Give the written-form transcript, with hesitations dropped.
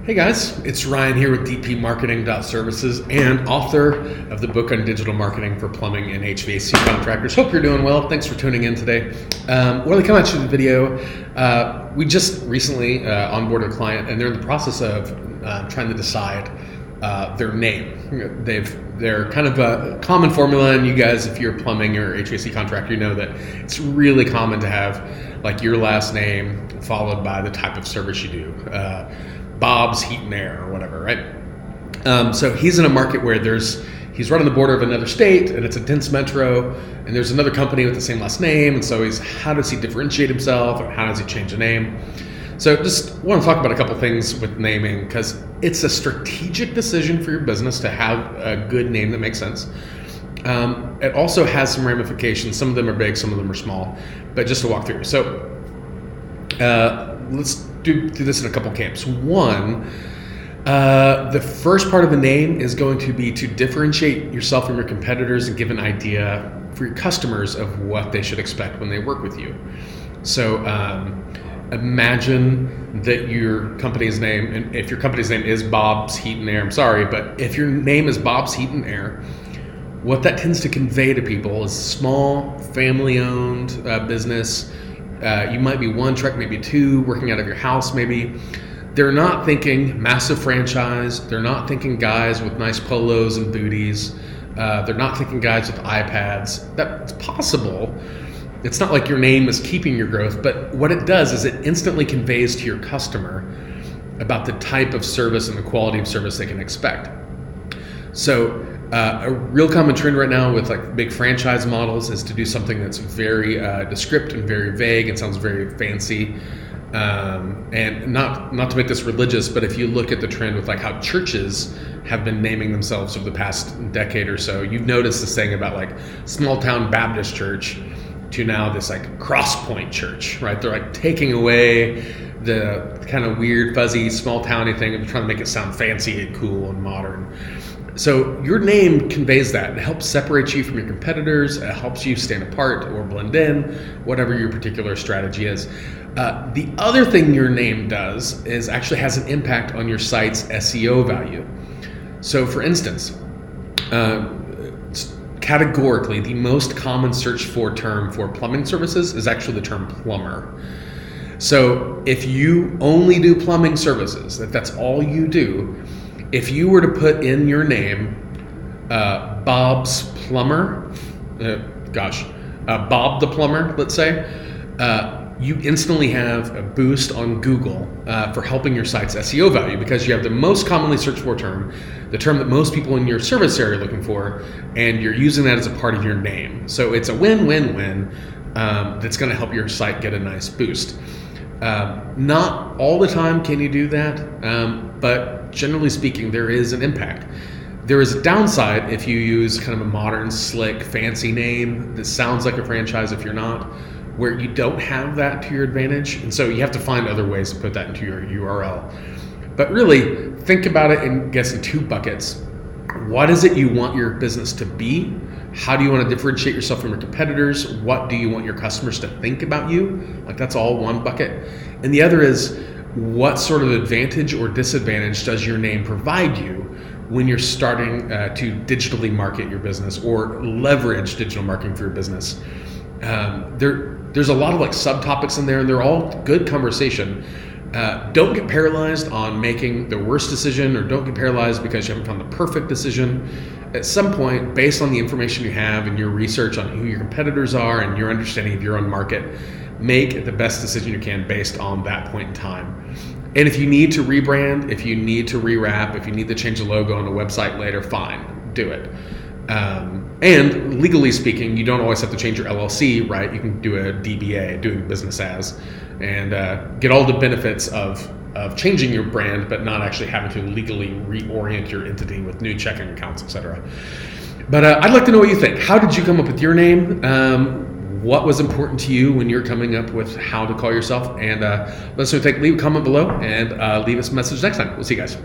Hey guys, it's Ryan here with DP Marketing.Services and author of the book on digital marketing for plumbing and HVAC contractors. Hope you're doing well. Thanks for tuning in today. We're come at you with the video. We just recently onboarded a client and they're in the process of trying to decide their name. They're kind of a common formula, and you guys, if you're a plumbing or HVAC contractor, you know that it's really common to have like your last name followed by the type of service you do. Bob's Heat and Air or whatever, right? So he's in a market where he's right on the border of another state and it's a dense metro, and there's another company with the same last name, and so how does he differentiate himself, or how does he change the name? So just want to talk about a couple things with naming, because it's a strategic decision for your business to have a good name that makes sense. It also has some ramifications. Some of them are big, some of them are small, but just to walk through. So let's do this in a couple camps. One, the first part of the name is going to be to differentiate yourself from your competitors and give an idea for your customers of what they should expect when they work with you. So imagine that your company's name, and if your company's name is Bob's Heat and Air, I'm sorry, but if your name is Bob's Heat and Air, what that tends to convey to people is small, family-owned business. You might be one truck, maybe two, working out of your house maybe. They're not thinking massive franchise. They're not thinking guys with nice polos and booties. They're not thinking guys with iPads. That's possible. It's not like your name is keeping your growth, but what it does is it instantly conveys to your customer about the type of service and the quality of service they can expect. So a real common trend right now with like big franchise models is to do something that's very descriptive and very vague and sounds very fancy. And not to make this religious, but if you look at the trend with like how churches have been naming themselves over the past decade or so, you've noticed this thing about like small town Baptist church to now this like Crosspoint church, right? They're like taking away the kind of weird, fuzzy, small towny thing and trying to make it sound fancy and cool and modern. So your name conveys that. It helps separate you from your competitors. It helps you stand apart or blend in, whatever your particular strategy is. The other thing your name does is actually has an impact on your site's SEO value. So for instance, categorically, the most common search for term for plumbing services is actually the term plumber. So if you only do plumbing services, if that's all you do, if you were to put in your name, Bob's Plumber, Bob the Plumber, let's say, you instantly have a boost on Google for helping your site's SEO value, because you have the most commonly searched for term, the term that most people in your service area are looking for, and you're using that as a part of your name. So it's a win-win-win that's going to help your site get a nice boost. Not all the time can you do that, but generally speaking, there is an impact. There is a downside if you use kind of a modern, slick, fancy name that sounds like a franchise if you're not, where you don't have that to your advantage. And so you have to find other ways to put that into your URL. But really, think about it in two buckets. What is it you want your business to be? How do you want to differentiate yourself from your competitors? What do you want your customers to think about you? Like, that's all one bucket. And the other is, what sort of advantage or disadvantage does your name provide you when you're starting to digitally market your business or leverage digital marketing for your business? There's a lot of like subtopics in there, and they're all good conversation. Don't get paralyzed on making the worst decision, or don't get paralyzed because you haven't found the perfect decision. At some point, based on the information you have and your research on who your competitors are and your understanding of your own market, make the best decision you can based on that point in time. And if you need to rebrand, if you need to rewrap, if you need to change the logo on the website later, fine, do it. And legally speaking, you don't always have to change your LLC, right? You can do a DBA, doing business as, and get all the benefits of changing your brand, but not actually having to legally reorient your entity with new checking accounts, etc. But I'd like to know what you think. How did you come up with your name? What was important to you when you're coming up with how to call yourself? And let us know what you think. Leave a comment below and leave us a message next time. We'll see you guys.